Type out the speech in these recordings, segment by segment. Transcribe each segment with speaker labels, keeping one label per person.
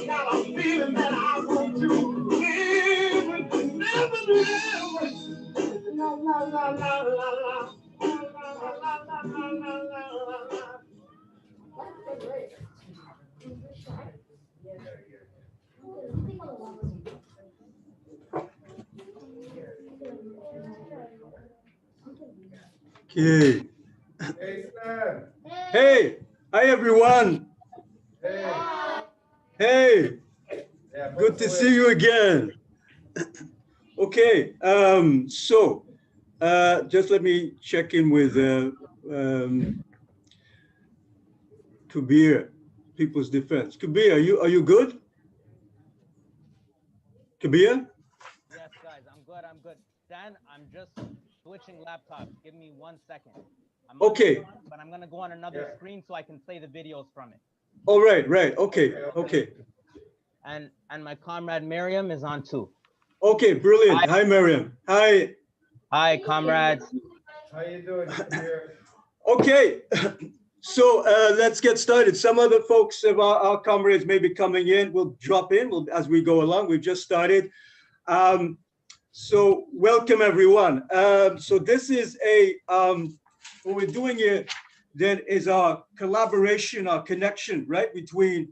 Speaker 1: got a feeling that I want to live, never live. La la la la la la. Okay.
Speaker 2: Hey, Stan.
Speaker 1: Hey, hi everyone.
Speaker 2: Hey.
Speaker 1: Hey,
Speaker 2: Yeah,
Speaker 1: good to see you again. Okay, so just let me check in with Kabir, People's Defense. Kabir, are you good? Kabir?
Speaker 3: Yes, guys, I'm good. Dan, I'm just switching laptops. Give me 1 second. I'm
Speaker 1: okay.
Speaker 3: But I'm gonna go on another screen so I can play the videos from it.
Speaker 1: Oh, right. Okay.
Speaker 3: And my comrade Miriam is on too.
Speaker 1: Okay, brilliant. Hi Miriam. Hi.
Speaker 3: Hi, comrades.
Speaker 2: How you doing, Kabir?
Speaker 1: Okay, so let's get started. Some other folks of our comrades may be coming in. We'll drop in as we go along. We've just started. So welcome everyone. So this is what we're doing here then is our collaboration, our connection, right, between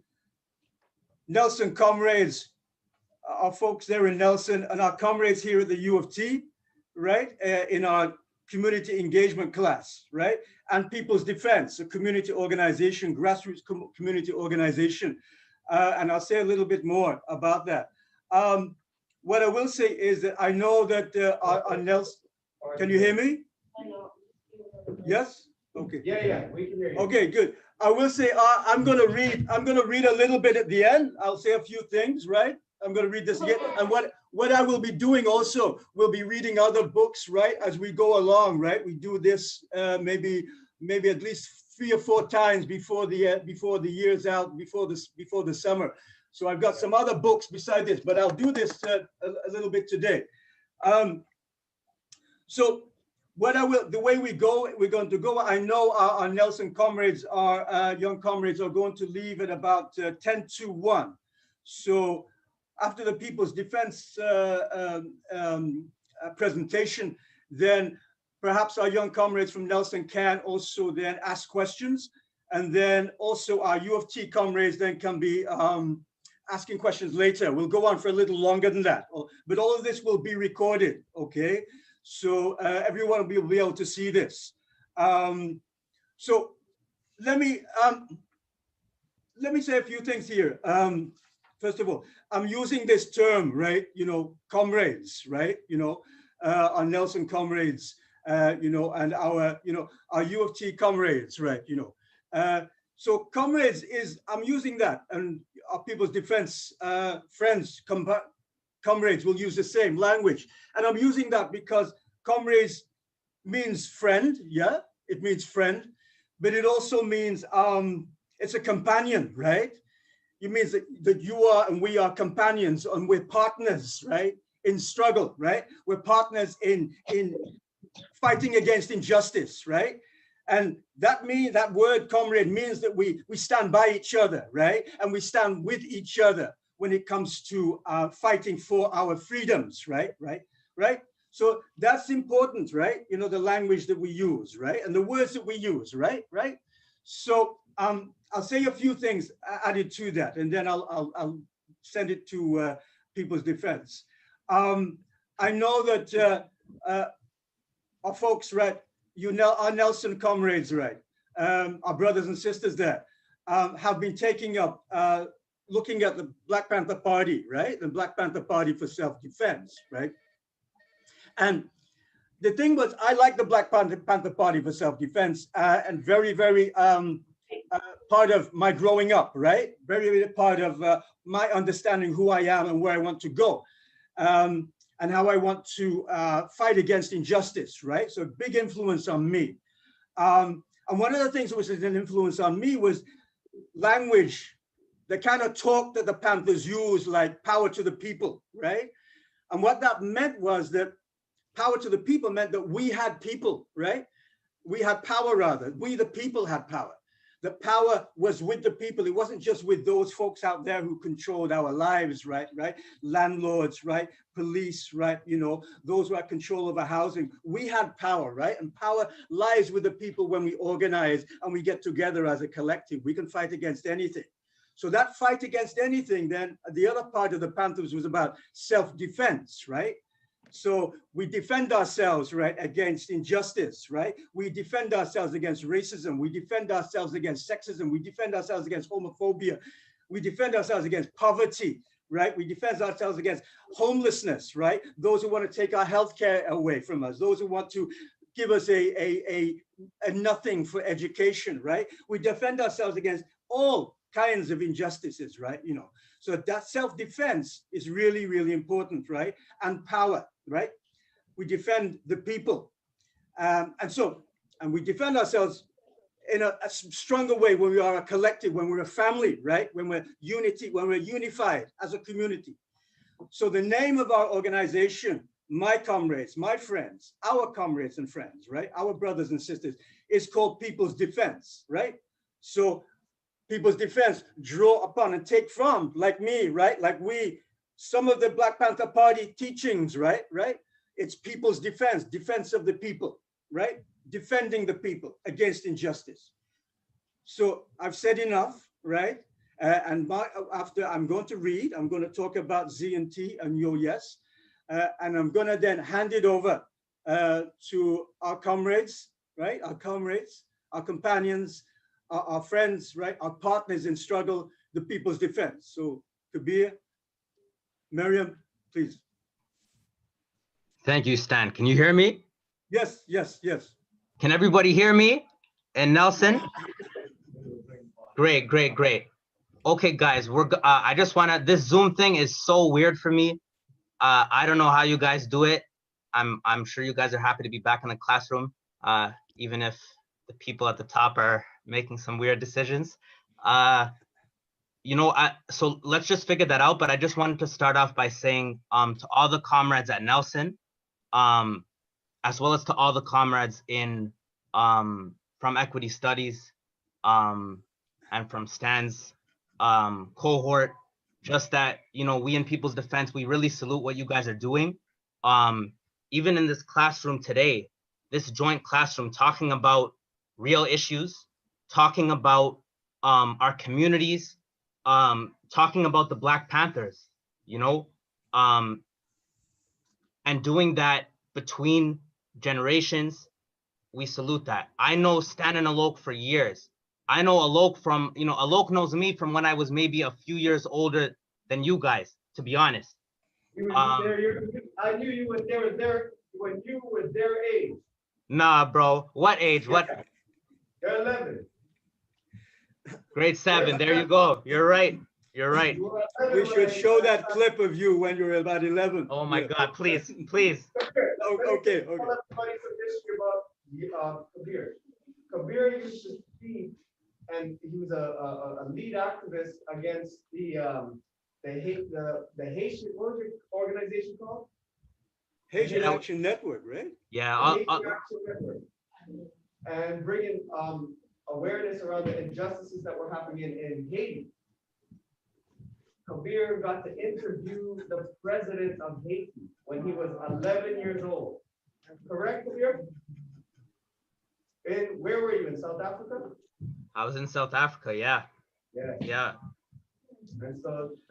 Speaker 1: Nelson comrades, our folks there in Nelson, and our comrades here at the U of T, right, in our community engagement class, right, and People's Defense, a community organization, grassroots community organization, and I'll say a little bit more about that. What I will say is that I know that our Nelson, can you hear me? Yes? Okay.
Speaker 2: Yeah, we can hear you.
Speaker 1: Okay, good. I will say I'm gonna read a little bit at the end. I'll say a few things, right? I'm gonna read this again. And what I will be doing also, we'll be reading other books, right, as we go along, right? We do this maybe at least 3 or 4 times before the year's out, before the summer. So I've got some other books beside this, but I'll do this a little bit today. So the way we're going to go, I know our Nelson comrades, our young comrades are going to leave at about 10 to 1. So after the People's Defense presentation, then perhaps our young comrades from Nelson can also then ask questions. And then also our U of T comrades then can be asking questions later. We'll go on for a little longer than that, but all of this will be recorded, okay? So everyone will be able to see this. So let me say a few things here. First of all, I'm using this term, right? You know, comrades, right? You know, our Nelson comrades, you know, and our U of T comrades, right? You know, so comrades I'm using that, and our People's Defense friends, comrades will use the same language. And I'm using that because comrades means friend, yeah, it means friend, but it also means it's a companion, right? It means that you are and we are companions and we're partners, right? In struggle, right? We're partners in fighting against injustice, right? And that word comrade means that we stand by each other, right? And we stand with each other when it comes to fighting for our freedoms, right? So that's important, right? You know, the language that we use, right? And the words that we use, right? So I'll say a few things added to that, and then I'll send it to People's Defense. I know that our folks, right? Our Nelson comrades, right? Our brothers and sisters there have been taking up looking at the Black Panther Party, right? The Black Panther Party for Self-Defense, right? And the thing was, I like the Black Panther Party for Self-Defense and very, very part of my growing up, right? Very, very part of my understanding who I am and where I want to go. And how I want to fight against injustice, right? So a big influence on me. And one of the things that was an influence on me was language, the kind of talk that the Panthers use, like power to the people, right? And what that meant was that power to the people meant that we had people, right? We had power, rather. We, the people, had power. The power was with the people. It wasn't just with those folks out there who controlled our lives, right? Landlords, right? Police, right? You know, those who had control over housing. We had power, right? And power lies with the people when we organize and we get together as a collective. We can fight against anything. So that fight against anything, then the other part of the Panthers was about self-defense, right? So we defend ourselves, right, against injustice, right? We defend ourselves against racism. We defend ourselves against sexism. We defend ourselves against homophobia. We defend ourselves against poverty, right? We defend ourselves against homelessness, right? Those who want to take our healthcare away from us, those who want to give us a nothing for education, right? We defend ourselves against all kinds of injustices, right? You know, so that self-defense is really, really important, right? And power, right? We defend the people. And we defend ourselves in a stronger way when we are a collective, when we're a family, right? When we're unified as a community. So the name of our organization, my comrades, my friends, our comrades and friends, right? Our brothers and sisters, is called People's Defense, right? So People's Defense draw upon and take from, like me, right? Like we, some of the Black Panther Party teachings, right? It's people's defense, defense of the people, right? Defending the people against injustice. So I've said enough, right? After I'm going to read, I'm going to talk about Z and T and Yo Yes, and I'm going to then hand it over to our comrades, right? Our comrades, our companions, our friends, right? Our partners in struggle, the People's Defense. So Kabir, Miriam, please.
Speaker 4: Thank you, Stan. Can you hear me?
Speaker 1: Yes, yes, yes.
Speaker 4: Can everybody hear me? And Nelson? Great, great, great. Okay, guys, I just wanna, this Zoom thing is so weird for me. I don't know how you guys do it. I'm sure you guys are happy to be back in the classroom, even if the people at the top are making some weird decisions. You know, so let's just figure that out. But I just wanted to start off by saying to all the comrades at Nelson, as well as to all the comrades in from Equity Studies and from Stan's cohort, just that, you know, we in People's Defense, we really salute what you guys are doing. Even in this classroom today, this joint classroom, talking about real issues, talking about our communities, talking about the Black Panthers, you know, and doing that between generations, we salute that. I know Stan and Alok for years. I know Alok from, you know, Alok knows me from when I was maybe a few years older than you guys, to be honest.
Speaker 2: I knew you were there when you were their age.
Speaker 4: Nah, bro. What age? What?
Speaker 2: You're 11.
Speaker 4: Grade 7. There you go. You're right. You're right.
Speaker 1: We should show that clip of you when you're about 11.
Speaker 4: Oh my God, please, please.
Speaker 1: Okay.
Speaker 2: Tell everybody some history about Kabir. Kabir used to speak, and he was a lead activist against the Haitian, what was your organization called?
Speaker 1: Haitian Action Network, right?
Speaker 4: Yeah.
Speaker 2: Haitian Action Network. And bringing awareness around the injustices that were happening in Haiti. Kabir got to interview the president of Haiti when he was 11 years old. Correct, Kabir? And where were you, in South Africa?
Speaker 4: I was in South Africa, yeah.
Speaker 2: Yeah.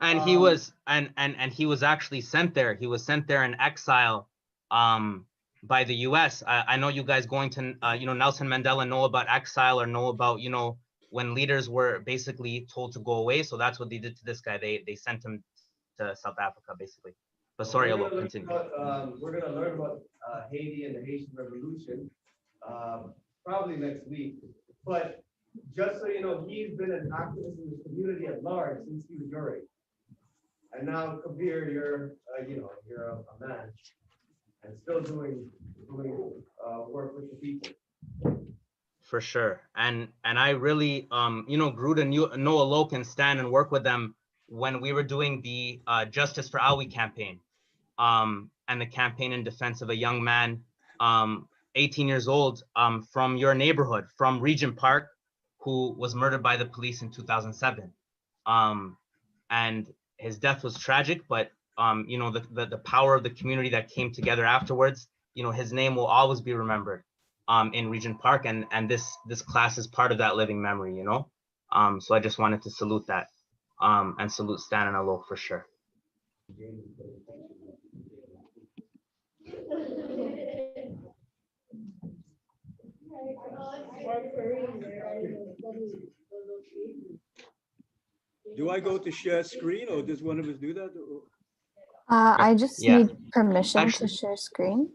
Speaker 2: And so
Speaker 4: he was and he was actually sent there. He was sent there in exile by the US. I know you guys going to you know, Nelson Mandela know about exile, or know about, you know, when leaders were basically told to go away. So that's what they did to this guy. They sent him to South Africa, basically. But sorry, Alok, continue.
Speaker 2: We're going to learn about Haiti and the Haitian Revolution probably next week. But just so you know, he's been an activist in the community at large since he was your age. And now, Kabir, you're you're a man and still doing work with the people.
Speaker 4: For sure. And I really you know, grew to know Alok and Stan and work with them when we were doing the Justice for Awi campaign. and the campaign in defense of a young man, 18 years old, from your neighborhood, from Regent Park, who was murdered by the police in 2007. And his death was tragic, but you know, the power of the community that came together afterwards, you know, his name will always be remembered in Regent Park, and this class is part of that living memory, you know. So I just wanted to salute that, and salute Stan and Alok for sure.
Speaker 1: Do I go to share screen, or does one of us do that?
Speaker 5: I just
Speaker 4: Yeah.
Speaker 5: need permission
Speaker 4: Actually-
Speaker 5: to share screen.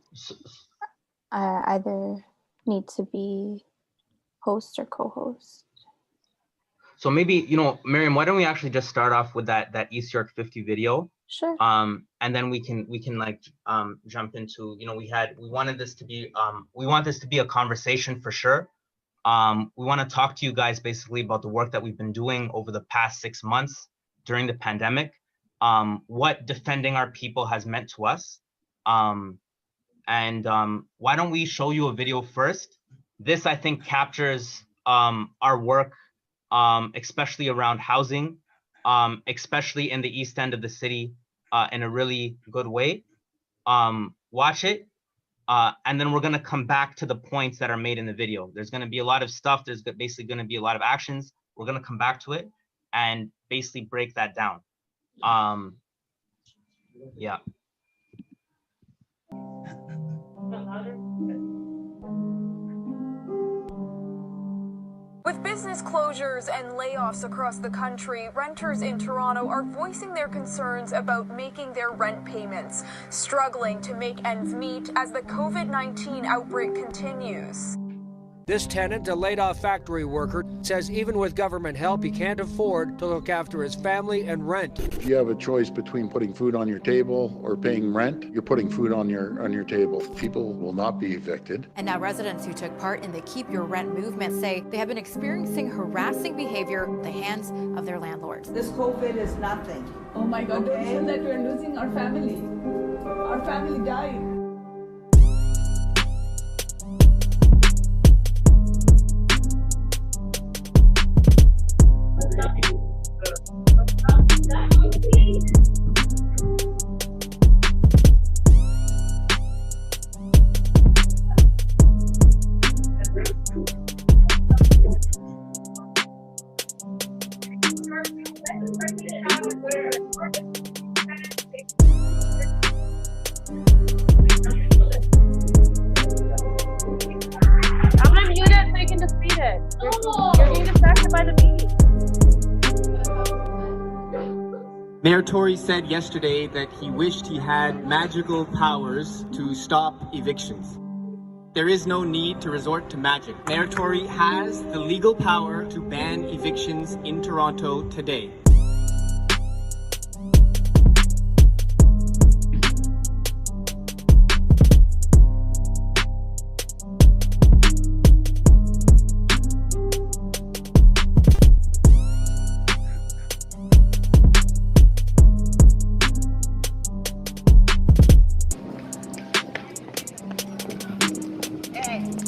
Speaker 5: I either need to be host or co-host.
Speaker 4: So maybe, you know, Miriam, why don't we actually just start off with that East York 50 video,
Speaker 5: Sure.
Speaker 4: and then we can like jump into, you know, we want this to be a conversation for sure. We want to talk to you guys basically about the work that we've been doing over the past 6 months during the pandemic, what defending our people has meant to us. And why don't we show you a video first? This, I think, captures our work, especially around housing, especially in the east end of the city, in a really good way. Watch it. And then we're going to come back to the points that are made in the video. There's going to be a lot of stuff. There's basically going to be a lot of actions. We're going to come back to it and basically break that down. Yeah.
Speaker 6: With business closures and layoffs across the country, renters in Toronto are voicing their concerns about making their rent payments, struggling to make ends meet as the COVID-19 outbreak continues.
Speaker 7: This tenant, a laid-off factory worker, says even with government help, he can't afford to look after his family and rent.
Speaker 8: If you have a choice between putting food on your table or paying rent, you're putting food on your table. People will not be evicted.
Speaker 9: And now residents who took part in the Keep Your Rent movement say they have been experiencing harassing behavior at the hands of their landlords.
Speaker 10: This COVID is nothing.
Speaker 11: Oh my God, don't say that we're losing our family. Our family died.
Speaker 12: I'm gonna mute it so you can just read it. You're being distracted by the meeting.
Speaker 13: Mayor Tory said yesterday that he wished he had magical powers to stop evictions. There is no need to resort to magic. Mayor Tory has the legal power to ban evictions in Toronto today.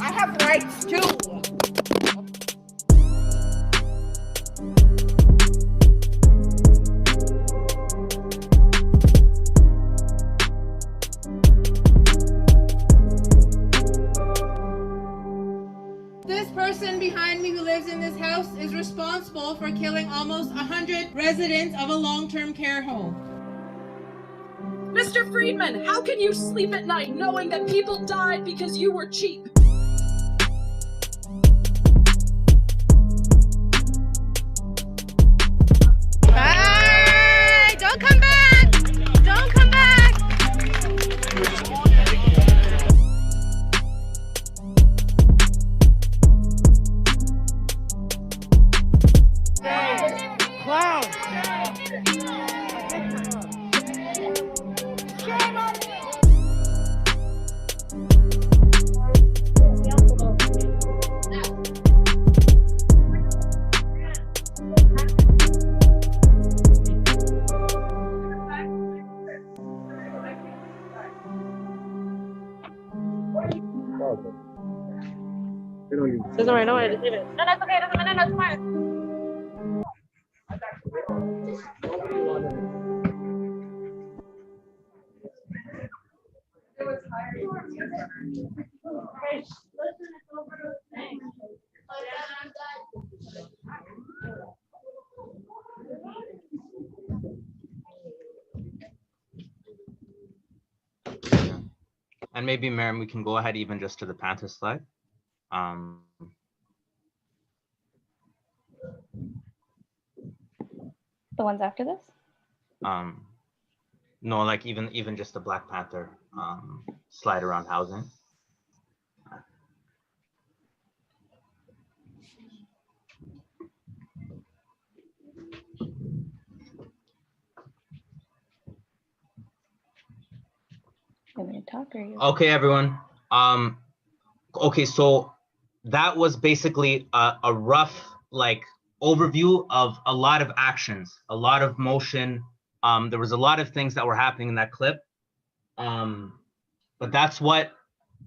Speaker 10: I have rights too.
Speaker 11: This person behind me who lives in this house is responsible for killing almost 100 residents of a long-term care home.
Speaker 12: Mr. Friedman, how can you sleep at night knowing that people died because you were cheap?
Speaker 11: Bye! Don't come back! Don't come back!
Speaker 7: Clown!
Speaker 11: Shame on you!
Speaker 12: Doesn't worry, no worry, just leave it. No, that's okay, doesn't matter, no, it's fine.
Speaker 4: And maybe, Miriam, we can go ahead even just to the Panther slide.
Speaker 5: The ones after this?
Speaker 4: No, like even just the Black Panther slide around housing.
Speaker 5: You want me to talk or you?
Speaker 4: Okay, everyone. Okay, so that was basically a rough like overview of a lot of actions, a lot of motion. There was a lot of things that were happening in that clip. But that's what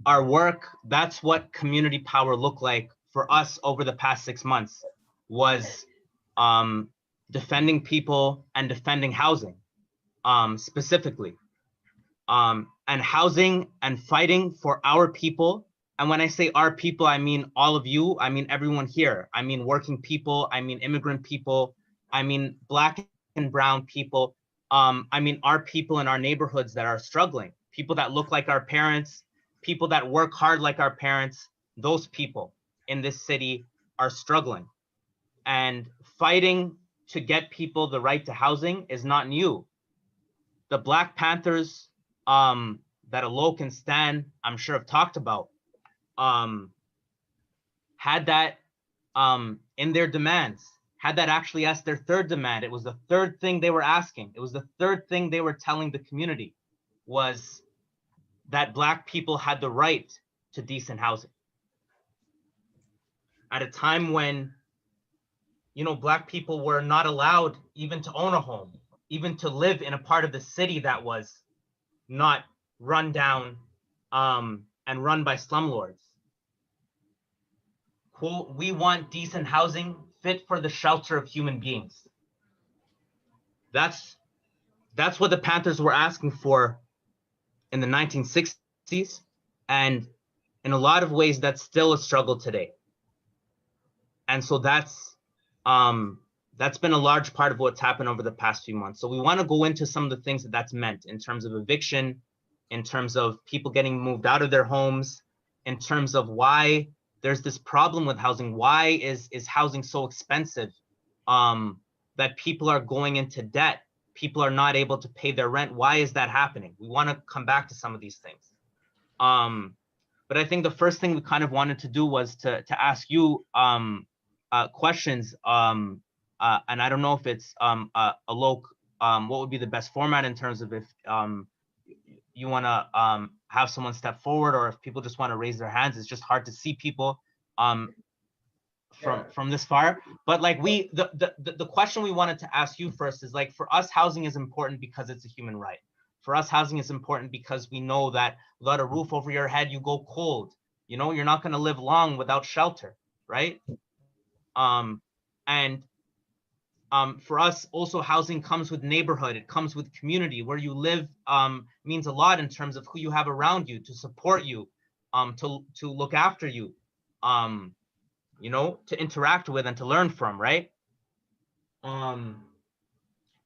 Speaker 4: our work, that's what community power looked like for us over the past 6 months, was defending people and defending housing, specifically. And housing and fighting for our people. And when I say our people, I mean all of you, I mean everyone here. I mean working people, I mean immigrant people, I mean Black and brown people. I mean our people in our neighborhoods that are struggling, people that look like our parents, people that work hard like our parents. Those people in this city are struggling. And fighting to get people the right to housing is not new. The Black Panthers that Alok and Stan, I'm sure, have talked about, had that in their demands, had that actually as their third demand. It was the third thing they were asking. It was the third thing they were telling the community, was that Black people had the right to decent housing. At a time when, you know, Black people were not allowed even to own a home, even to live in a part of the city that was not run down and run by slumlords. Quote, "We want decent housing fit for the shelter of human beings." That's what the Panthers were asking for in the 1960s, and in a lot of ways that's still a struggle today. And so that's been a large part of what's happened over the past few months. So we want to go into some of the things that that's meant in terms of eviction, in terms of people getting moved out of their homes, in terms of why there's this problem with housing. Why is housing so expensive that people are going into debt? People are not able to pay their rent. Why is that happening? We want to come back to some of these things. But I think the first thing we kind of wanted to do was to ask you questions. And I don't know if it's Alok, what would be the best format in terms of if you want to have someone step forward, or if people just want to raise their hands. It's just hard to see people from this far. But like the question we wanted to ask you first is, like, for us, housing is important because it's a human right. For us, housing is important because we know that without a roof over your head, you go cold. You know, you're not going to live long without shelter, right? For us, also, housing comes with neighborhood. It comes with community. Where you live means a lot in terms of who you have around you to support you, to look after you, you know, to interact with and to learn from, right?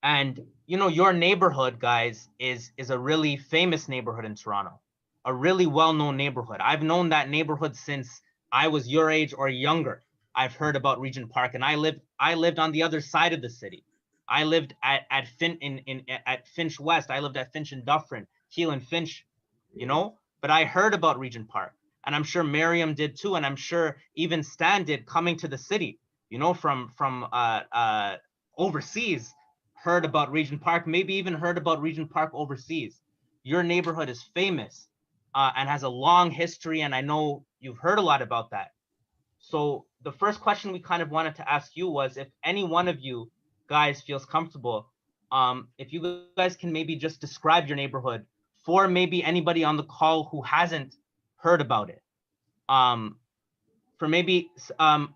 Speaker 4: And you know, your neighborhood, guys, is a really famous neighborhood in Toronto, a really well-known neighborhood. I've known that neighborhood since I was your age or younger. I've heard about Regent Park, and I lived on the other side of the city. I lived at Finch West. I lived at Finch and Dufferin, Keele and Finch, you know. But I heard about Regent Park, and I'm sure Miriam did too, and I'm sure even Stan did, coming to the city, you know, from overseas. Heard about Regent Park, maybe even heard about Regent Park overseas. Your neighborhood is famous and has a long history, and I know you've heard a lot about that. So the first question we kind of wanted to ask you was, if any one of you guys feels comfortable, if you guys can maybe just describe your neighborhood for maybe anybody on the call who hasn't heard about it. for maybe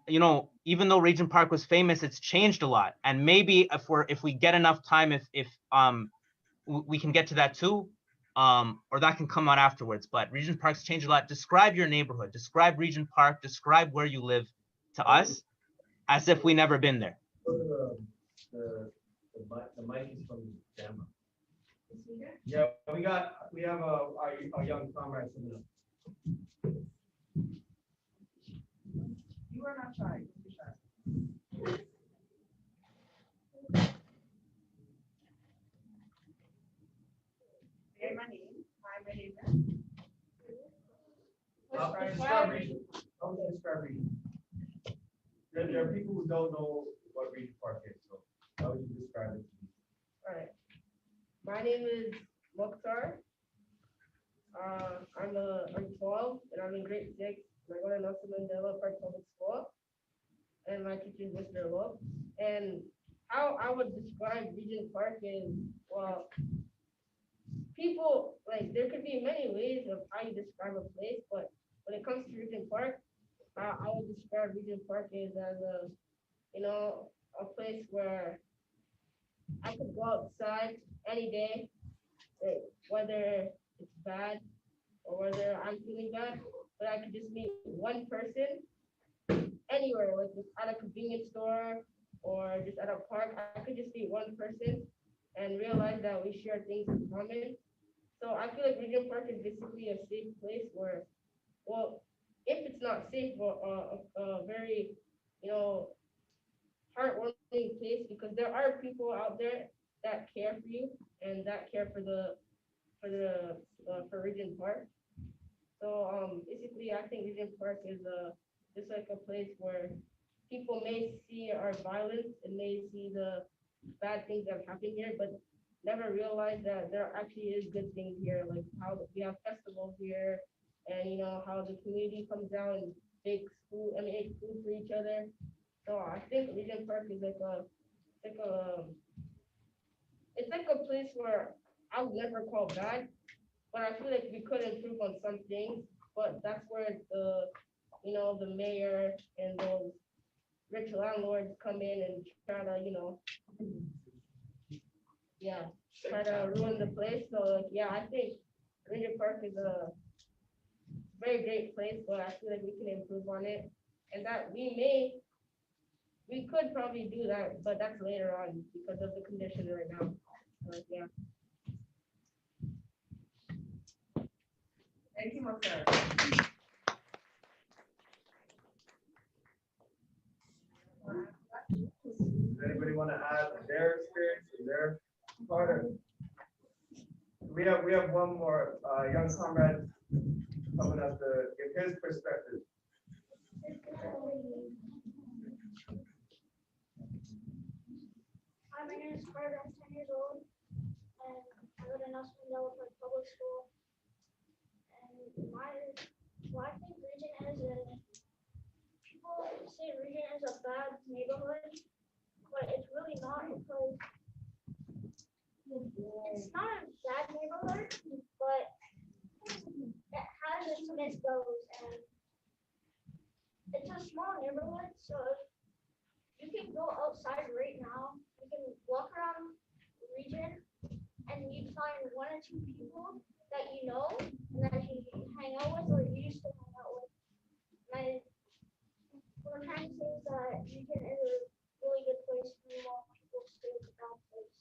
Speaker 4: you know, even though Regent Park was famous, it's changed a lot. And maybe if we get enough time, if we can get to that too, or that can come out afterwards. But Regent Park's changed a lot. Describe your neighborhood, describe Regent Park, describe where you live to us as if we never been there.
Speaker 2: The mic is from Gamma. Yeah, we have our young comrades coming up.
Speaker 10: You are not shy. Don't be shy. Say my name. Hi, my name is.
Speaker 2: Describe Regent. How would you describe Regent? There are people who don't know what Regent Park is, so how would you describe it?
Speaker 14: All right. My name is Mokhtar. I'm 12 and I'm in grade 6. I go to Nelson Mandela Park Public School, and my teacher is Mr. Love. And how I would describe Regent Park is, well, people, like, there could be many ways of how you describe a place, but when it comes to Regent Park, I would describe Regent Park as a, you know, a place where I could go outside any day, like, whether it's bad or whether I'm feeling bad, but I could just meet one person anywhere, like just at a convenience store or just at a park. I could just meet one person and realize that we share things in common. So I feel like Regent Park is basically a safe place where, well, if it's not safe, but a very, you know, heartwarming place, because there are people out there that care for you and that care for Regent Park. So basically, I think Regent Park is just like a place where people may see our violence and may see the bad things that happen here, but never realize that there actually is good things here, like how we have festivals here, and you know how the community comes down and makes food for each other. So I think Regent Park is it's like a place where I would never call bad, but I feel like we could improve on some things. But that's where the mayor and those rich landlords come in and try to, try to ruin the place. So like, yeah, I think Regent Park is a very great place, but I feel like we can improve on it, and that we could probably do that, but that's later on because of the condition right now. Yeah.
Speaker 10: Thank you, Mokhtar.
Speaker 2: Does anybody want to add their experience and their part of? We have one more young comrade coming up to give his perspective.
Speaker 15: Hi, my name is Carter. I'm 10 years old, and I go to Nelson Mandela Park Public School. And I think Regent people say Regent is a bad neighborhood, but it's really not, because it's not a bad neighborhood, but it has its misgoes, and it's a small neighborhood, so you can go outside right now. You can walk around Regent, and you find one or two people that you know and that you hang out with, or you used to hang out with. And what I'm trying to say is that Regent is a really good place for a lot of people to stay with that place.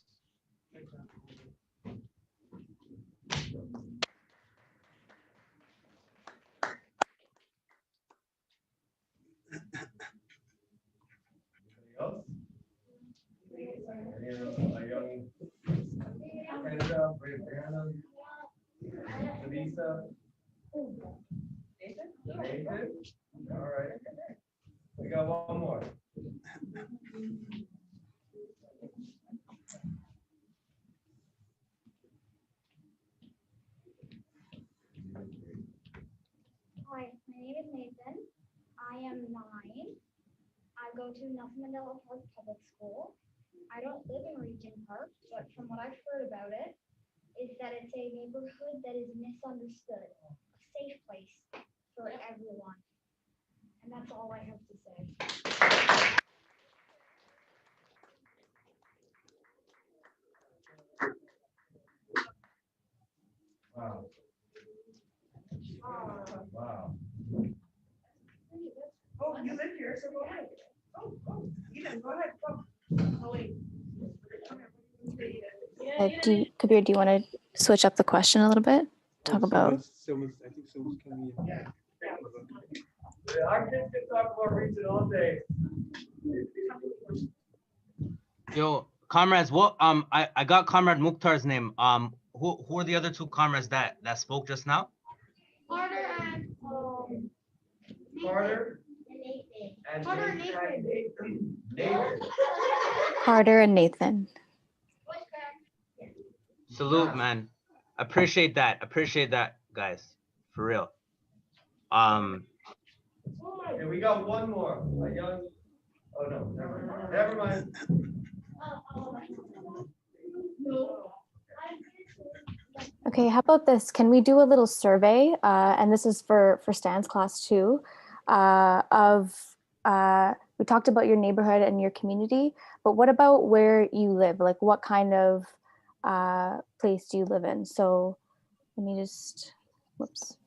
Speaker 2: Anybody else? A young Canada, Brianna, Lisa, Nathan. All right, we got one more.
Speaker 15: Hi, my name is Nathan. I am 9. I go to Nelson Mandela Park Public School. I don't live in Regent Park, but from what I've heard about it, is that it's a neighborhood that is misunderstood, a safe place for everyone. And that's all I have to say.
Speaker 2: Wow. Wow.
Speaker 10: Oh, you live here, so go ahead. Oh, Eden, go ahead, go. Oh, wait.
Speaker 5: Kabir, do you want to switch up the question a little bit? Talk about.
Speaker 1: I think someone's coming in.
Speaker 2: Yeah. Our kids can talk about region all day.
Speaker 4: Yo, comrades, what I got Comrade Mukhtar's name. Who are the other two comrades that spoke just now?
Speaker 15: Carter and
Speaker 2: Carter
Speaker 15: and
Speaker 2: Nathan.
Speaker 5: Carter and Nathan.
Speaker 4: Salute, man. Appreciate that, guys. For real.
Speaker 2: And we got one more. A young. Oh no, never mind.
Speaker 5: Okay, how about this? Can we do a little survey? And this is for Stan's class too. We talked about your neighborhood and your community, but what about where you live? Like, what kind of place do you live in? So let me just, whoops.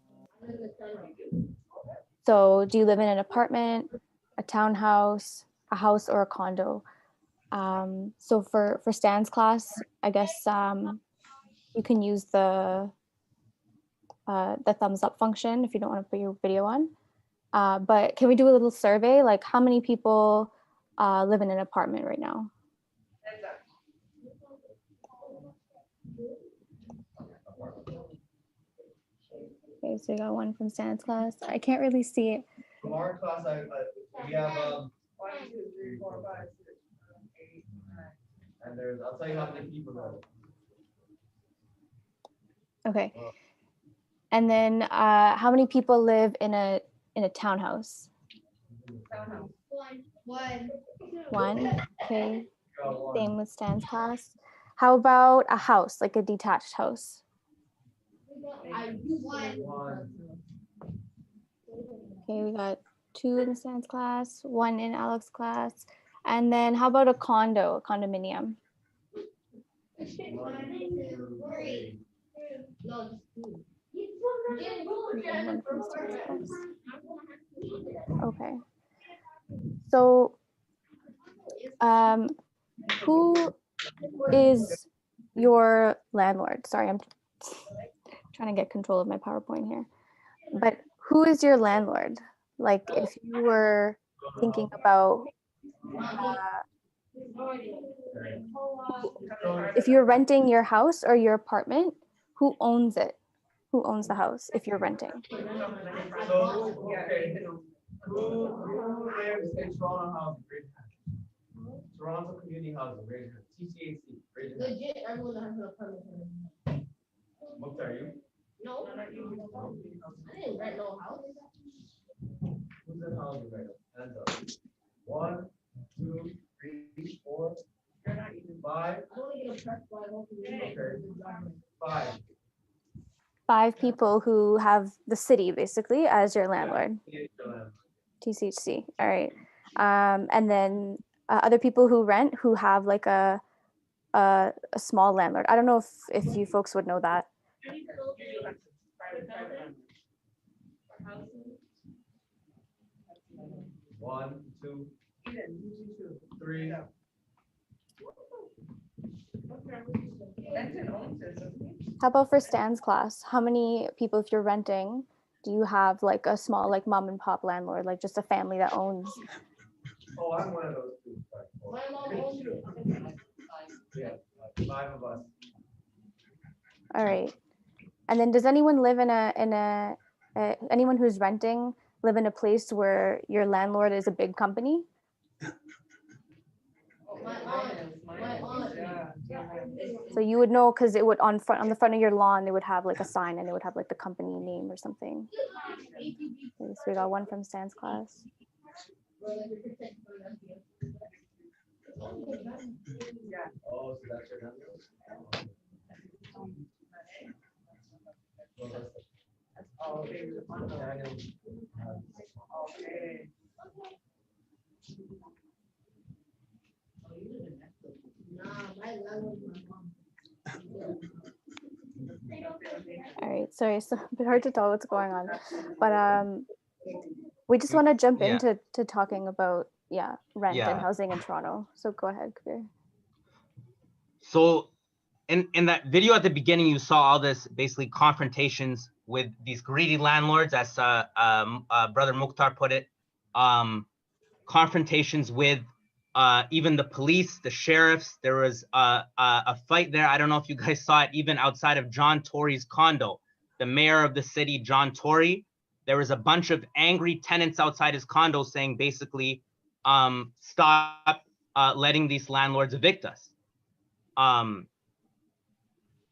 Speaker 5: So do you live in an apartment, a townhouse, a house, or a condo? So for Stan's class, I guess you can use the thumbs up function if you don't want to put your video on. But can we do a little survey? Like, how many people live in an apartment right now? Okay, so we got one from Stan's class. I can't really see it.
Speaker 2: From our class, we have
Speaker 10: 1, 2, 3, 4, 5, 6, 7, 8, 9.
Speaker 2: and there's, I'll tell you how many people there.
Speaker 5: Okay. And then how many people live in a townhouse?
Speaker 10: Townhouse.
Speaker 5: One. Okay. Same with Stan's class. How about a house, like a detached house? Okay, we got 2 in Stan's class, 1 in Alex's class. And then how about a condo, a condominium?
Speaker 15: 1, 2, 3. No,
Speaker 5: okay. So who is your landlord? Sorry, I'm trying to get control of my PowerPoint here. But who is your landlord? Like, if you were thinking about if you're renting your house or your apartment, who owns it? Who owns the house if you're renting?
Speaker 2: So, okay, who lives in Toronto housing? Raise your hand. Toronto community housing, raise your hand. TCAC, raise your hand.
Speaker 14: Legit, everyone that has an apartment.
Speaker 2: Mukhtar, you?
Speaker 14: No, I didn't rent no house.
Speaker 2: Who's in housing right now? Hands up. 1, 2, 3, 4, 5.
Speaker 14: I want to get a press flag.
Speaker 2: Okay. 5.
Speaker 5: 5 people who have the city basically as your landlord. TCHC. All right. And then other people who rent who have like a small landlord. I don't know if you folks would know that.
Speaker 2: 1, 2, 3.
Speaker 5: How about for Stan's class? How many people, if you're renting, do you have like a small, like mom and pop landlord, like just a family that owns?
Speaker 2: Oh, I'm one of those 2.
Speaker 14: My mom owns it.
Speaker 2: Yeah, 5 of us.
Speaker 5: All right. And then does anyone live in anyone who's renting live in a place where your landlord is a big company? So you would know because it would on the front of your lawn, they would have like a sign and it would have like the company name or something. Okay, so we got one from Stan's class.
Speaker 2: Oh, so that's your number?
Speaker 5: All right, sorry, it's a bit hard to tell what's going on, but we just want to jump
Speaker 4: Yeah.
Speaker 5: into talking about rent and
Speaker 4: Yeah.
Speaker 5: housing in Toronto. So go ahead, Kabir.
Speaker 4: So in that video at the beginning, you saw all this basically confrontations with these greedy landlords, as Brother Mukhtar put it, confrontations with even the police, the sheriffs. There was a fight there. I don't know if you guys saw it, even outside of John Tory's condo. The mayor of the city, John Tory, there was a bunch of angry tenants outside his condo saying basically, stop letting these landlords evict us.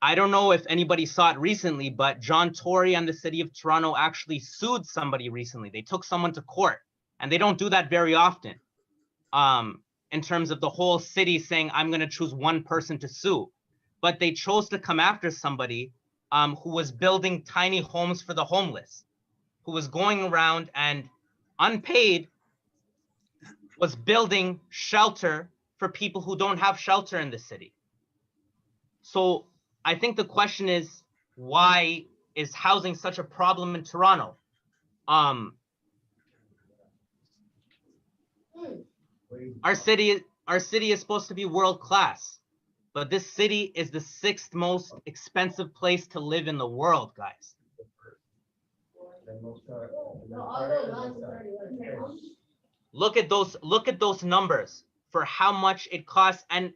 Speaker 4: I don't know if anybody saw it recently, but John Tory and the city of Toronto actually sued somebody recently. They took someone to court, and they don't do that very often. In terms of the whole city saying, I'm going to choose one person to sue, but they chose to come after somebody who was building tiny homes for the homeless, who was going around and unpaid was building shelter for people who don't have shelter in the city. So I think the question is, why is housing such a problem in Toronto? Our city is supposed to be world class, but this city is the 6th most expensive place to live in the world, guys. Look at those numbers for how much it costs, and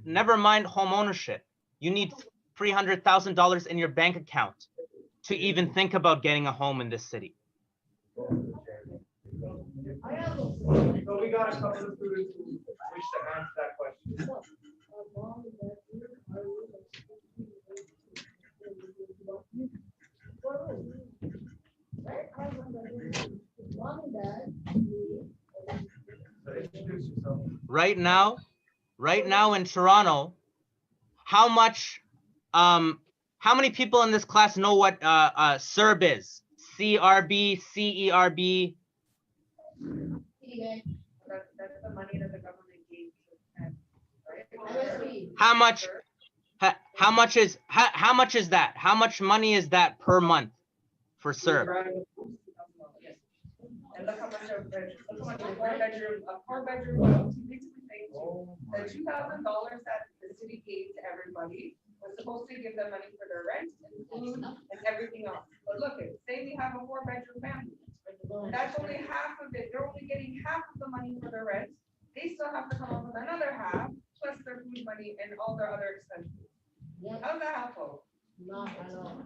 Speaker 4: never mind home ownership. You need $300,000 in your bank account to even think about getting a home in this city.
Speaker 2: So we got a couple of students who wish to answer that question.
Speaker 4: Right now in Toronto, how many people in this class know what CERB is? CRB, CERB.
Speaker 10: That's the money that the government gave to right?
Speaker 4: How much is that? How much money is that per month for CERB?
Speaker 10: And look how much a four-bedroom house, basically saying the $2,000 that the city gave to everybody was supposed to give them money for their rent and food and everything else. But look, say we have a 4-bedroom family. That's only half of it. They're only getting half of the money for their rent. They still have to come up with another half, plus their food money and all their other expenses. How's that helpful?
Speaker 14: Not at all.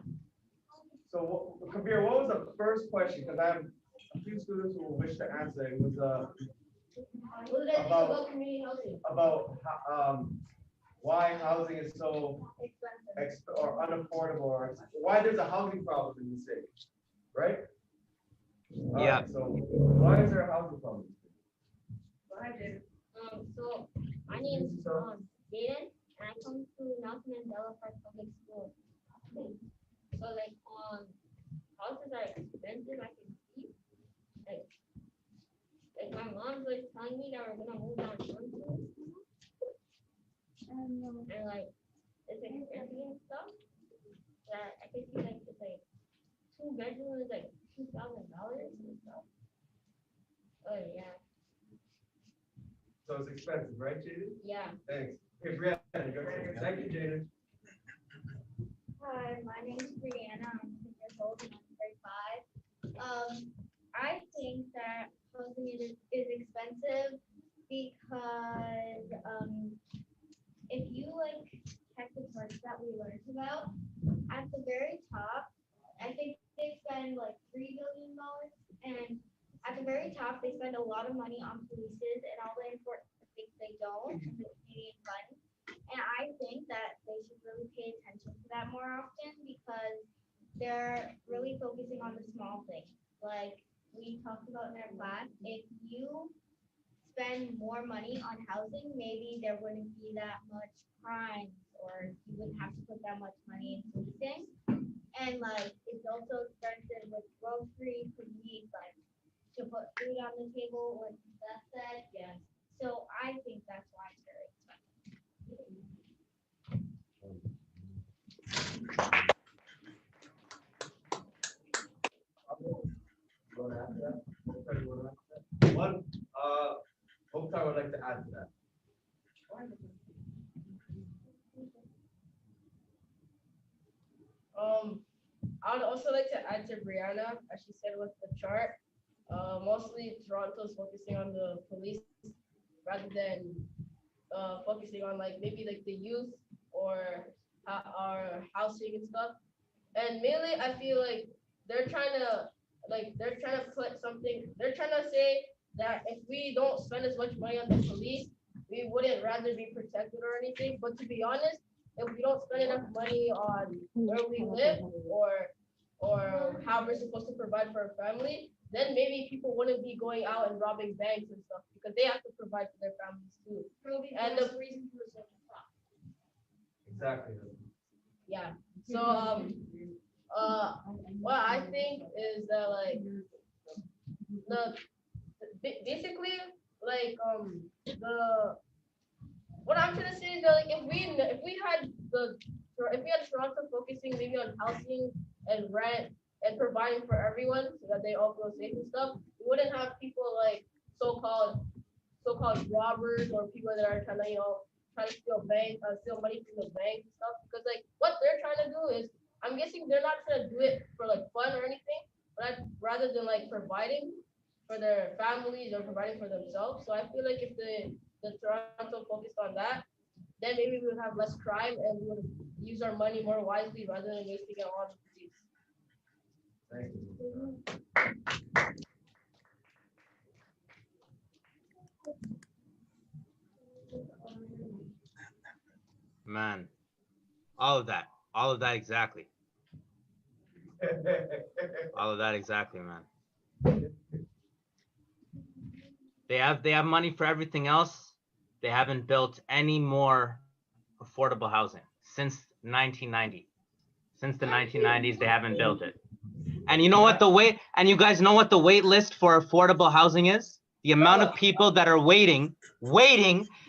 Speaker 2: So, Kabir, what was the first question? Because I have a few students who wish to answer. It was about why housing is so or unaffordable, or why there's a housing problem in the city, right?
Speaker 4: Yeah.
Speaker 2: So why is there a housing problem?
Speaker 15: So my name is Jaden, and I come to Nelson Mandela Park Public School. So houses are expensive. I can see. Like my mom's telling me that we're gonna move down to and it's expensive and stuff. That I can see it's 2 bedrooms $2,000 and stuff. Oh yeah.
Speaker 2: So it's expensive, right, Jaden?
Speaker 15: Yeah.
Speaker 2: Thanks. Hey, Brianna, thank you, Jaden.
Speaker 15: Hi, my name is Brianna. I'm 10 years old and I'm 35. I think that housing is expensive because if you check the charts that we learned about, at the very top, I think they spend $3 billion, and at the very top, they spend a lot of money on polices and all the important things they don't in the Canadian fund. And I think that they should really pay attention to that more often because they're really focusing on the small things. Like we talked about in our class, if you spend more money on housing, maybe there wouldn't be that much crime or you wouldn't have to put that much money in policing. And if is also expensive with groceries to eat, like to put food on the table, like Beth said. Yes. So I think that's why it's very expensive.
Speaker 2: One, Mukhtar would like to add to that.
Speaker 14: I would also like to add to Brianna, as she said with the chart. Mostly Toronto's focusing on the police rather than focusing on like maybe like the youth or our housing and stuff. And mainly, I feel like they're trying to put something. They're trying to say that if we don't spend as much money on the police, we wouldn't rather be protected or anything. But to be honest, if we don't spend enough money on where we live or how we're supposed to provide for our family, then maybe people wouldn't be going out and robbing banks and stuff because they have to provide for their families too. And the reason for such a thought.
Speaker 2: Exactly.
Speaker 14: Yeah. So what I think is that like basically like the what I'm trying to say is that like if we had Toronto focusing maybe on housing and rent and providing for everyone so that they all feel safe and stuff, we wouldn't have people like so-called robbers or people that are trying to steal money from the bank and stuff. Because like what they're trying to do is, I'm guessing they're not trying to do it for like fun or anything, but rather than like providing for their families or providing for themselves. So I feel like if the Toronto focused on that, then maybe we would have less crime and we would use our money more wisely rather than wasting it on the police.
Speaker 2: Thank you.
Speaker 4: Man, all of that exactly. All of that exactly, man. They have money for everything else. They haven't built any more affordable housing since 1990. Since the 1990s, they haven't built it. And you know what and you guys know what the wait list for affordable housing is? The amount of people that are waiting,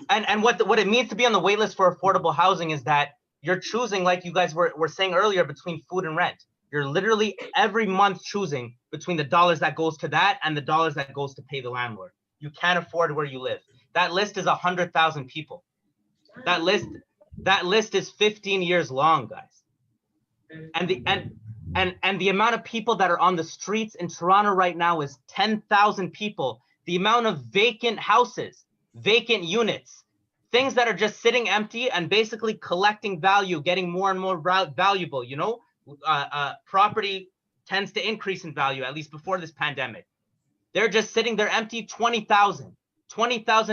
Speaker 4: and what it means to be on the wait list for affordable housing is that you're choosing, like you guys were saying earlier, between food and rent. You're literally every month choosing between the dollars that goes to that and the dollars that goes to pay the landlord. You can't afford where you live. That list is 100,000 people. That list is 15 years long, guys. And the amount of people that are on the streets in Toronto right now is 10,000 people. The amount of vacant houses, vacant units, things that are just sitting empty and basically collecting value, getting more and more valuable, you know? Property tends to increase in value, at least before this pandemic. They're just sitting there empty, 20,000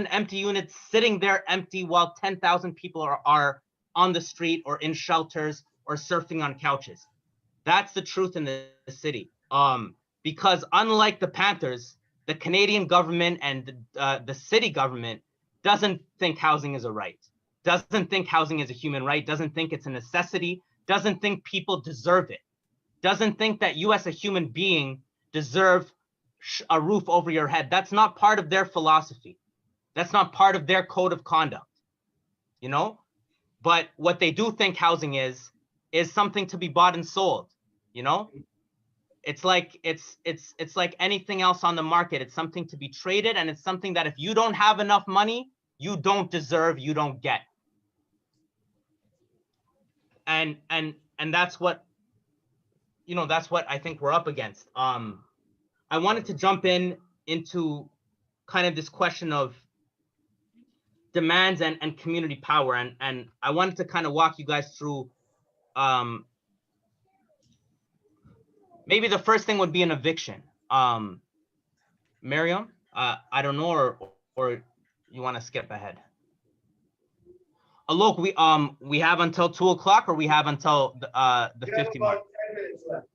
Speaker 4: empty units sitting there empty while 10,000 people are on the street or in shelters or surfing on couches. That's the truth in the city. Because unlike the Panthers, the Canadian government and the city government doesn't think housing is a right, doesn't think housing is a human right, doesn't think it's a necessity, doesn't think people deserve it, doesn't think that you as a human being deserve a roof over your head. That's not part of their philosophy. That's not part of their code of conduct, you know? But what they do think housing is something to be bought and sold, you know? It's like anything else on the market. It's something to be traded, and it's something that if you don't have enough money, you don't deserve, you don't get. And that's what, you know, that's what I think we're up against. I wanted to jump into kind of this question of demands and community power, and I wanted to kind of walk you guys through maybe the first thing would be an eviction. Miriam, I don't know, or you want to skip ahead? Look, we have until 2 o'clock, or we have until the 50 mark.
Speaker 2: 10 minutes left.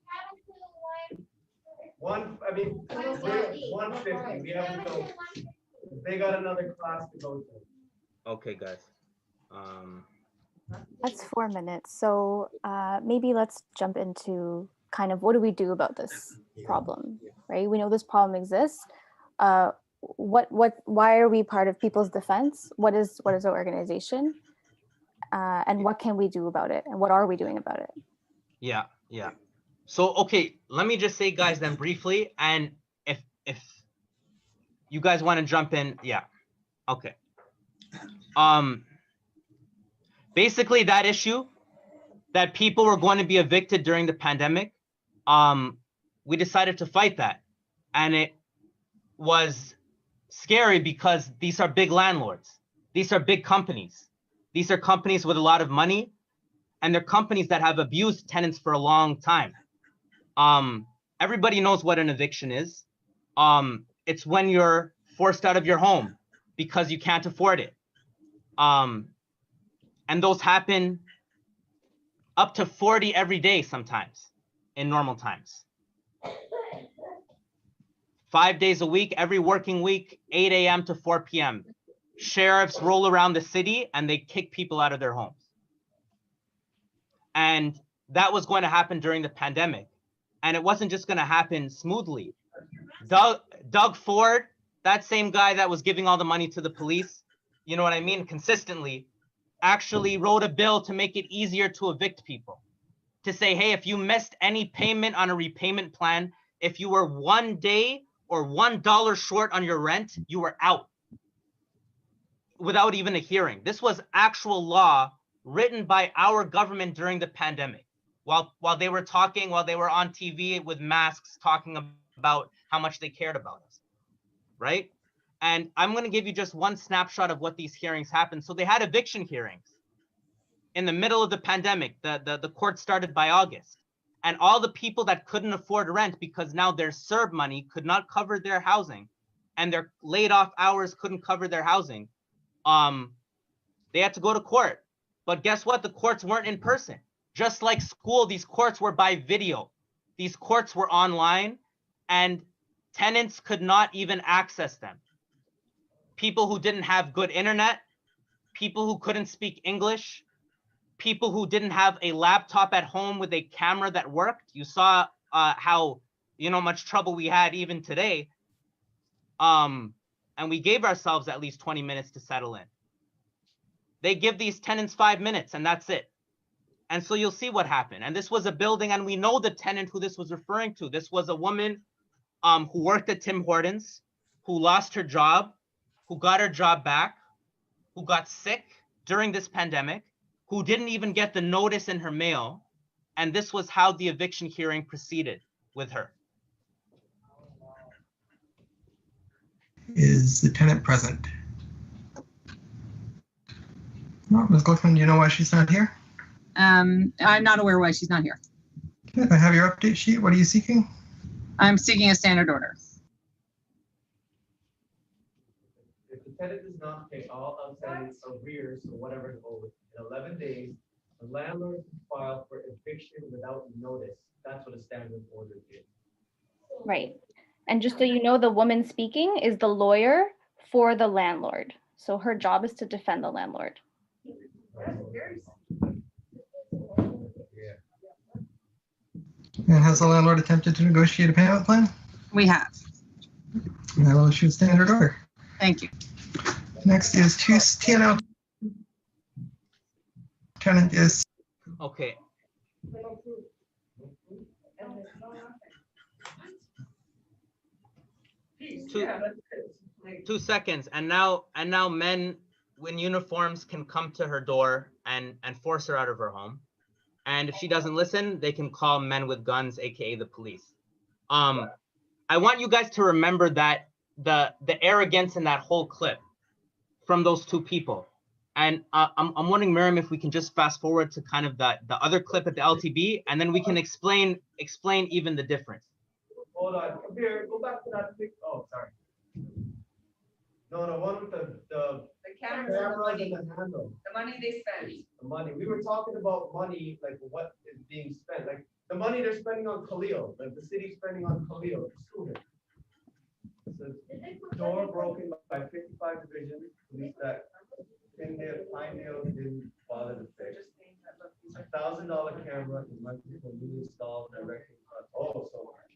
Speaker 2: 150. We have to go. They got another class to go to.
Speaker 4: Okay, guys.
Speaker 5: That's 4 minutes. So maybe let's jump into kind of what do we do about this problem, right? We know this problem exists. Why are we part of People's Defense? What is our organization? And what can we do about it? And what are we doing about it?
Speaker 4: Yeah. So, okay, let me just say, guys, then briefly, and if you guys want to jump in, yeah, okay. Basically, that issue that people were going to be evicted during the pandemic, we decided to fight that, and it was scary because these are big landlords, these are big companies, these are companies with a lot of money, and they're companies that have abused tenants for a long time. Everybody knows what an eviction is. It's when you're forced out of your home because you can't afford it. And those happen up to 40 every day sometimes in normal times. 5 days a week, every working week, 8 a.m. to 4 p.m. Sheriffs roll around the city and they kick people out of their homes. And that was going to happen during the pandemic. And it wasn't just going to happen smoothly. Doug Ford, that same guy that was giving all the money to the police, you know what I mean, consistently, actually wrote a bill to make it easier to evict people. To say, hey, if you missed any payment on a repayment plan, if you were 1 day or $1 short on your rent, you were out without even a hearing. This was actual law written by our government during the pandemic. While they were talking, while they were on TV with masks talking about how much they cared about us, right? And I'm going to give you just one snapshot of what these hearings happened. So they had eviction hearings in the middle of the pandemic. The court started by August. And all the people that couldn't afford rent because now their CERB money could not cover their housing and their laid off hours couldn't cover their housing, they had to go to court. But guess what? The courts weren't in person. Just like school, these courts were by video. These courts were online and tenants could not even access them. People who didn't have good internet, people who couldn't speak English, people who didn't have a laptop at home with a camera that worked. You saw how much trouble we had even today. And we gave ourselves at least 20 minutes to settle in. They give these tenants 5 minutes and that's it. And so you'll see what happened. And this was a building, and we know the tenant who this was referring to. This was a woman who worked at Tim Hortons, who lost her job, who got her job back, who got sick during this pandemic, who didn't even get the notice in her mail. And this was how the eviction hearing proceeded with her.
Speaker 16: Is the tenant present? No, Ms. Glickman, do you know why she's not here?
Speaker 17: I'm not aware why she's not here.
Speaker 16: Okay, I have your update sheet. What are you seeking?
Speaker 17: I'm seeking a standard order.
Speaker 2: If the tenant does not pay all outstanding arrears or whatever is owed in 11 days, the landlord can file for eviction without notice. That's what a standard order is.
Speaker 5: Right. And just so you know, the woman speaking is the lawyer for the landlord. So her job is to defend the landlord.
Speaker 16: And has the landlord attempted to negotiate a payment plan?
Speaker 17: We have.
Speaker 16: I will issue a standard order.
Speaker 17: Thank you.
Speaker 16: Next is TNL. Tenant is.
Speaker 4: Okay. 2 seconds. And now men in uniforms can come to her door and force her out of her home. And if she doesn't listen, they can call men with guns, aka the police. I want you guys to remember that the arrogance in that whole clip from those two people. And I'm wondering, Miriam, if we can just fast forward to kind of the other clip at the LTB, and then we can explain even the difference.
Speaker 2: Hold on, come here, go back to that pic. Oh, sorry. No, the one with the cameras and the handle.
Speaker 10: The money they spend.
Speaker 2: The money. We were talking about money, like what is being spent, like the money they're spending on Khalil, like the city's spending on Khalil, the student. So door broken by 55 divisions, police that Pinedale didn't bother to fix. $1,000 camera is money for newly installed directing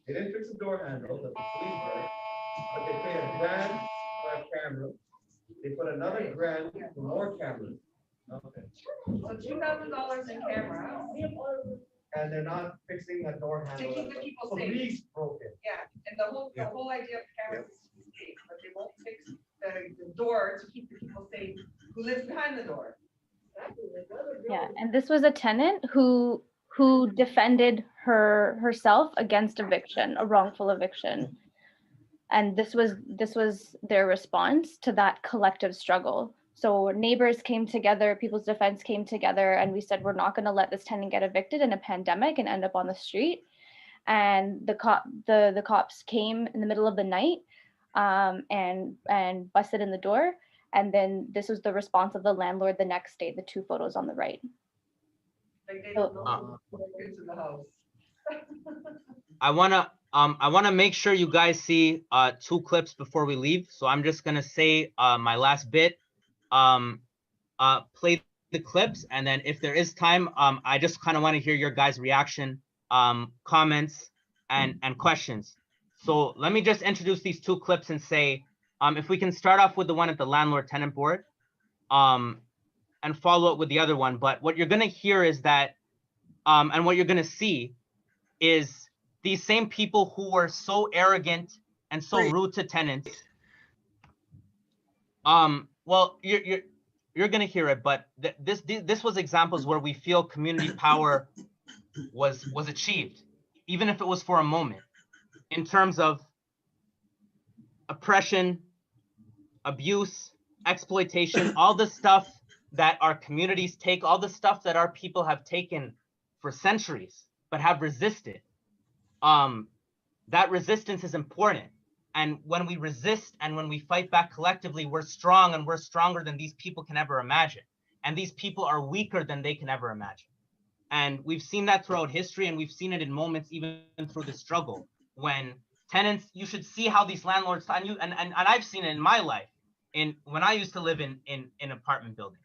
Speaker 2: They didn't fix the door handle that the police broke, but they paid $1,000 for a camera. They put another $1,000 for more cameras. Okay.
Speaker 10: So $2,000 in cameras.
Speaker 2: And they're not fixing the door handle.
Speaker 10: To keep the people safe.
Speaker 2: Police broke it.
Speaker 10: Yeah, and the whole idea of cameras is to be safe, but they won't fix the door to keep the people safe who lives behind the door.
Speaker 5: Yeah, and this was a tenant who defended herself against eviction, a wrongful eviction. And this was their response to that collective struggle. So neighbors came together, People's Defense came together, and we said, we're not going to let this tenant get evicted in a pandemic and end up on the street. And the cops came in the middle of the night and busted in the door. And then this was the response of the landlord the next day, the 2 photos on the right.
Speaker 10: Like they don't know into the house.
Speaker 4: I wanna make sure you guys see 2 clips before we leave. So I'm just gonna say my last bit. Play the clips, and then if there is time, I just kind of want to hear your guys' reaction, comments, and questions. So let me just introduce these 2 clips and say, if we can start off with the one at the landlord-tenant board, and follow up with the other one. But what you're gonna hear is that, and what you're gonna see is these same people who were so arrogant and so rude to tenants. Well, you're gonna hear it, but this was examples where we feel community power was achieved, even if it was for a moment, in terms of oppression, abuse, exploitation, all the stuff that our communities take, all the stuff that our people have taken for centuries, but have resisted. That resistance is important. And when we resist and when we fight back collectively, we're strong, and we're stronger than these people can ever imagine. And these people are weaker than they can ever imagine. And we've seen that throughout history, and we've seen it in moments even through the struggle. When tenants, you should see how these landlords, and I've seen it in my life, when I used to live in apartment buildings,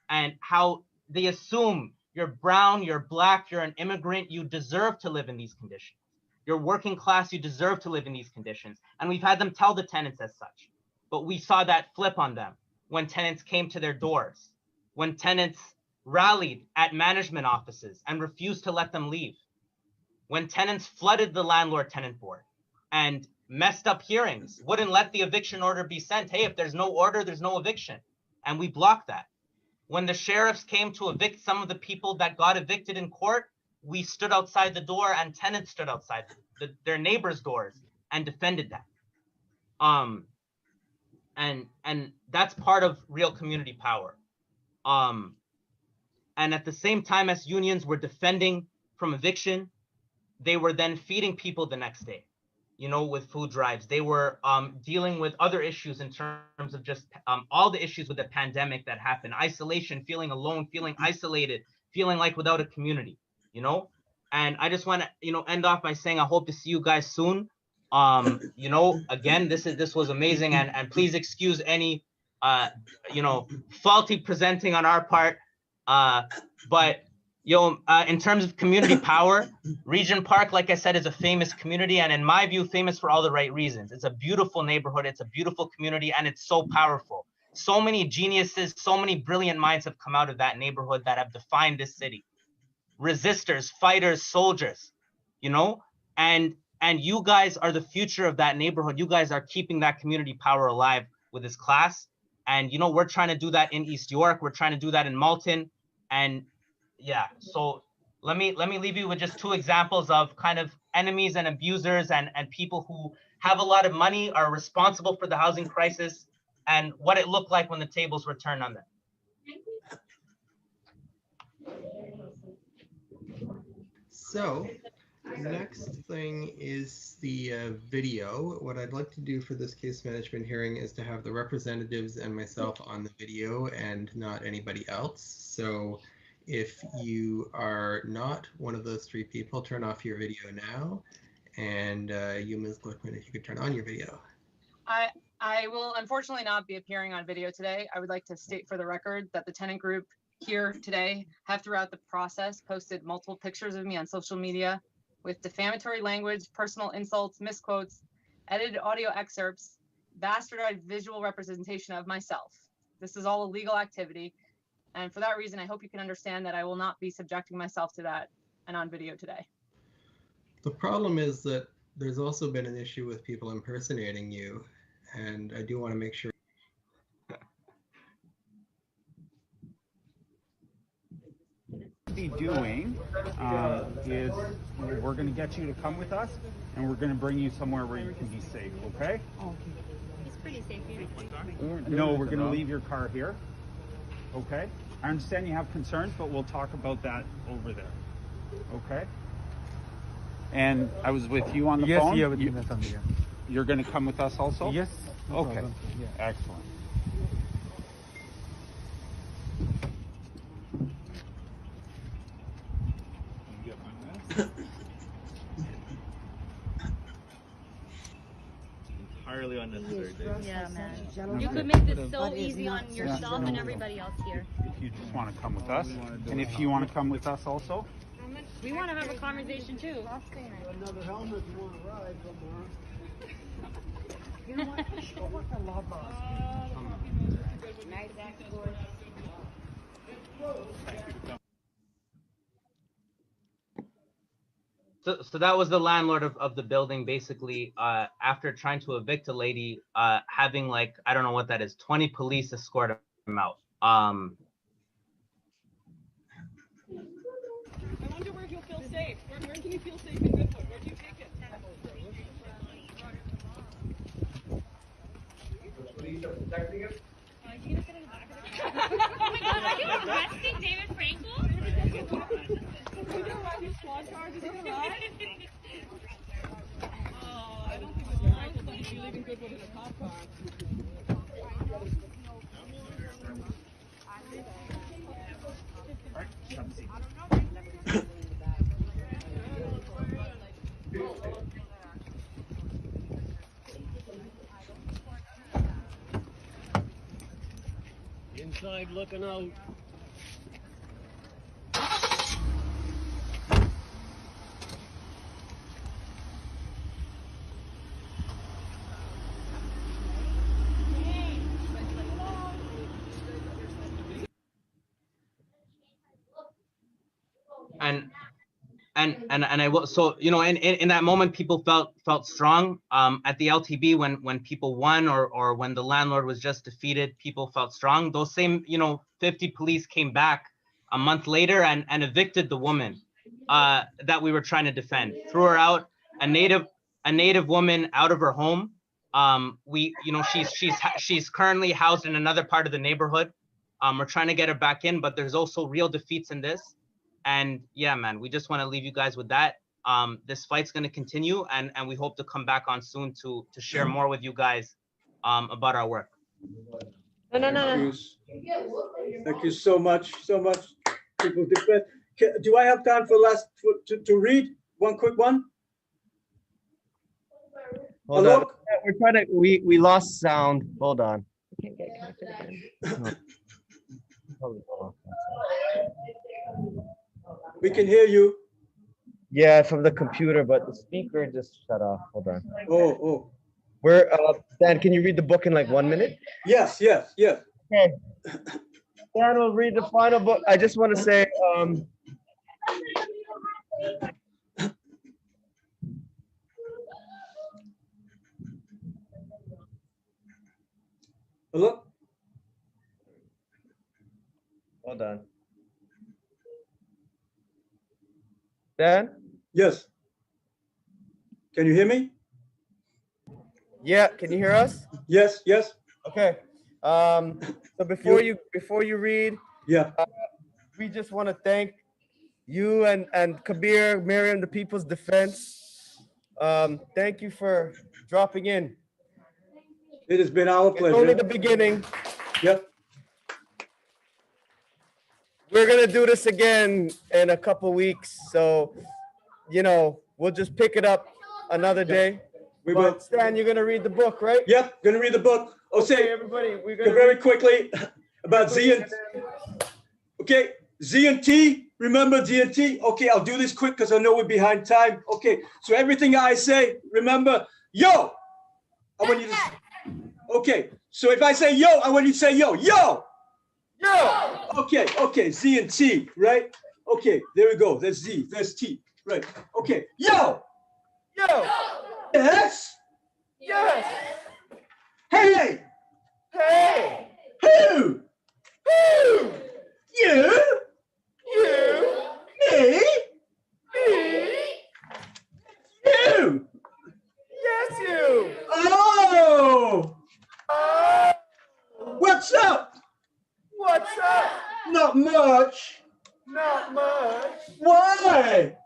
Speaker 4: and how they assume you're brown, you're black, you're an immigrant, you deserve to live in these conditions. You're working class, you deserve to live in these conditions. And we've had them tell the tenants as such. But we saw that flip on them when tenants came to their doors, when tenants rallied at management offices and refused to let them leave, when tenants flooded the landlord-tenant board and messed up hearings, wouldn't let the eviction order be sent. Hey, if there's no order, there's no eviction. And we blocked that. When the sheriffs came to evict some of the people that got evicted in court, we stood outside the door, and tenants stood outside their neighbors' doors and defended that. And that's part of real community power. And at the same time as unions were defending from eviction, they were then feeding people the next day, with food drives. They were dealing with other issues in terms of just all the issues with the pandemic that happened, isolation, feeling alone, feeling isolated, feeling like without a community. And I just want to, end off by saying I hope to see you guys soon. Again, this was amazing, and please excuse any, faulty presenting on our part. But in terms of community power, Regent Park, like I said, is a famous community, and in my view, famous for all the right reasons. It's a beautiful neighborhood, it's a beautiful community, and it's so powerful. So many geniuses, so many brilliant minds have come out of that neighborhood that have defined this city. Resistors, fighters, soldiers, and you guys are the future of that neighborhood. You guys are keeping that community power alive with this class. And, we're trying to do that in East York. We're trying to do that in Malton. And yeah, so let me leave you with just 2 examples of kind of enemies and abusers and people who have a lot of money, are responsible for the housing crisis, and what it looked like when the tables were turned on them.
Speaker 16: So the next thing is the video. What I'd like to do for this case management hearing is to have the representatives and myself on the video and not anybody else. So if you are not one of those 3 people, turn off your video now. And you, Ms. Glickman, if you could turn on your video.
Speaker 18: I will unfortunately not be appearing on video today. I would like to state for the record that the tenant group here today have throughout the process posted multiple pictures of me on social media with defamatory language, personal insults, misquotes, edited audio excerpts, bastardized visual representation of myself. This is all a legal activity. And for that reason, I hope you can understand that I will not be subjecting myself to that and on video today.
Speaker 16: The problem is that there's also been an issue with people impersonating you, and I do want to make sure.
Speaker 19: Be doing is we're going to get you to come with us, and we're going to bring you somewhere where you can be safe. Okay?
Speaker 20: It's pretty safe here.
Speaker 19: No, we're going to leave your car here. Okay? I understand you have concerns, but we'll talk about that over there. Okay? And I was with you on the phone.
Speaker 21: Yes, yeah.
Speaker 19: You're going to come with us also?
Speaker 21: Yes. No
Speaker 19: okay.
Speaker 21: problem. Yeah.
Speaker 19: Excellent.
Speaker 20: Entirely unnecessary.
Speaker 12: Yeah, man. You could make this so easy on yourself and everybody else here.
Speaker 19: If you just want to come with us, and if you want to come with us also.
Speaker 12: We want to have a conversation too.
Speaker 21: Another helmet, you want to ride somewhere. You know what? Show what I love
Speaker 4: So that was the landlord of the building, basically, after trying to evict a lady, having like, I don't know what that is, 20 police escort him out.
Speaker 18: I wonder where he'll feel safe. Where can you feel safe in Goodwood? Where do you take it?
Speaker 2: Police are protecting him?
Speaker 12: Oh my God, are you arresting David Frankel?
Speaker 18: Is he gonna ride his squad cars? Is he gonna ride? Oh, I don't think it's right to let you leaving Goodwood in a cop car.
Speaker 20: Inside looking out.
Speaker 4: And I will, so you know, in that moment, people felt strong. At the LTB, when people won or when the landlord was just defeated, people felt strong. Those same 50 police came back a month later and evicted the woman that we were trying to defend. Threw her out, a native woman out of her home. She's currently housed in another part of the neighborhood. We're trying to get her back in, but there's also real defeats in this. And yeah, man, we just want to leave you guys with that. This fight's going to continue, and we hope to come back on soon to share more with you guys about our work.
Speaker 1: No. Thank you so much, people. Do I have time for to read one quick one?
Speaker 2: Hold on. We're trying to. We lost sound. Hold on.
Speaker 22: Can't get connected again.
Speaker 1: We can hear you.
Speaker 2: Yeah, from the computer, but the speaker just shut off. Hold on.
Speaker 1: Oh.
Speaker 2: We're Dan, can you read the book in like 1 minute?
Speaker 1: Yes.
Speaker 2: Okay. Dan will read the final book. I just want to say,
Speaker 1: hello?
Speaker 2: Hold on. Dan?
Speaker 1: Yes. Can you hear me?
Speaker 2: Yeah, can you hear us?
Speaker 1: Yes.
Speaker 2: Okay. So before you read,
Speaker 1: yeah,
Speaker 2: we just want to thank you and Kabir, Miriam, the People's Defense. Thank you for dropping in.
Speaker 1: It has been our pleasure.
Speaker 2: It's only the beginning.
Speaker 1: Yep.
Speaker 2: We're gonna do this again in a couple weeks, so we'll just pick it up another day.
Speaker 1: We will.
Speaker 2: Stan, you're gonna read the book, right?
Speaker 1: Yep, gonna read the book.
Speaker 2: Okay, everybody, we're gonna
Speaker 1: very quickly about Z and T Remember D&T? Okay, I'll do this quick because I know we're behind time. Okay, so everything I say, remember, yo. I want you to. Okay, so if I say yo, I want you to say yo, yo. Yo. Okay, Z and T, right? Okay, there we go. There's Z, there's T, right? Okay, yo. Yo. Yes. Yes. Hey. Hey. Who? Who? You. You. Me. Me. You. Yes, you. Oh. Oh. What's up? What's up? Not much. Not much. Why?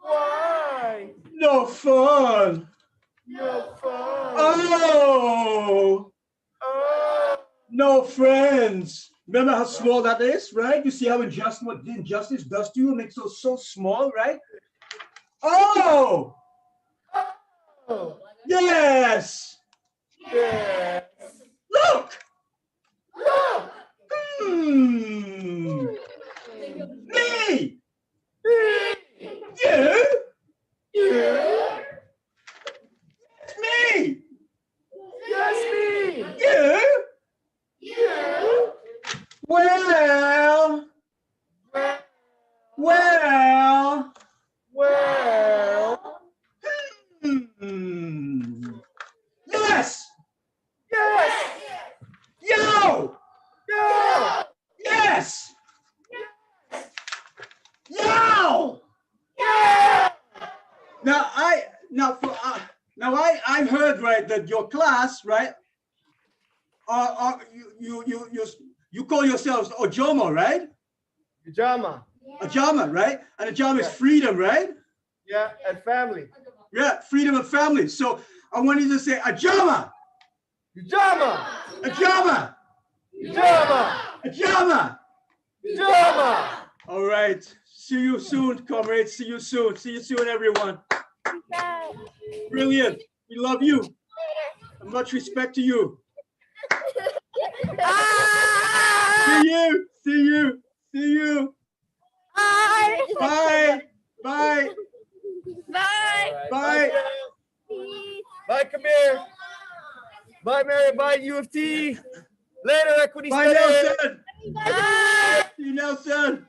Speaker 1: Why? No fun. No fun. Oh. Oh. No friends. Remember how small that is, right? You see how what injustice does to you? It makes us so small, right? Oh. Oh. Yes. Yes. Look. Look. Hmm. Me. Me. You. You. Me. Yes, me. You. You. Well. Well. Well. Hmm. Yes. Yes. Yo. Yo. Yes. Yo. Yeah. I've heard, right, that your class, right, you call yourselves Ojoma, right?
Speaker 2: Ajama.
Speaker 1: Ajama, right? And Ajama is freedom, right?
Speaker 2: Yeah, and family.
Speaker 1: Yeah, freedom and family. So I want you to say Ajama.
Speaker 2: Ajama.
Speaker 1: Ajama.
Speaker 2: Ajama.
Speaker 1: Ajama.
Speaker 2: Ajama.
Speaker 1: All right. See you soon, comrades. See you soon. See you soon, everyone. Brilliant. We love you. And much respect to you. See you. See you. See you. Bye. Bye. Bye.
Speaker 2: Bye.
Speaker 1: Bye.
Speaker 2: Bye, Kabir. Bye, Mary. Bye, U of T. Later, Equity
Speaker 1: Bye,
Speaker 2: Studies.
Speaker 1: Nelson. See you, Nelson.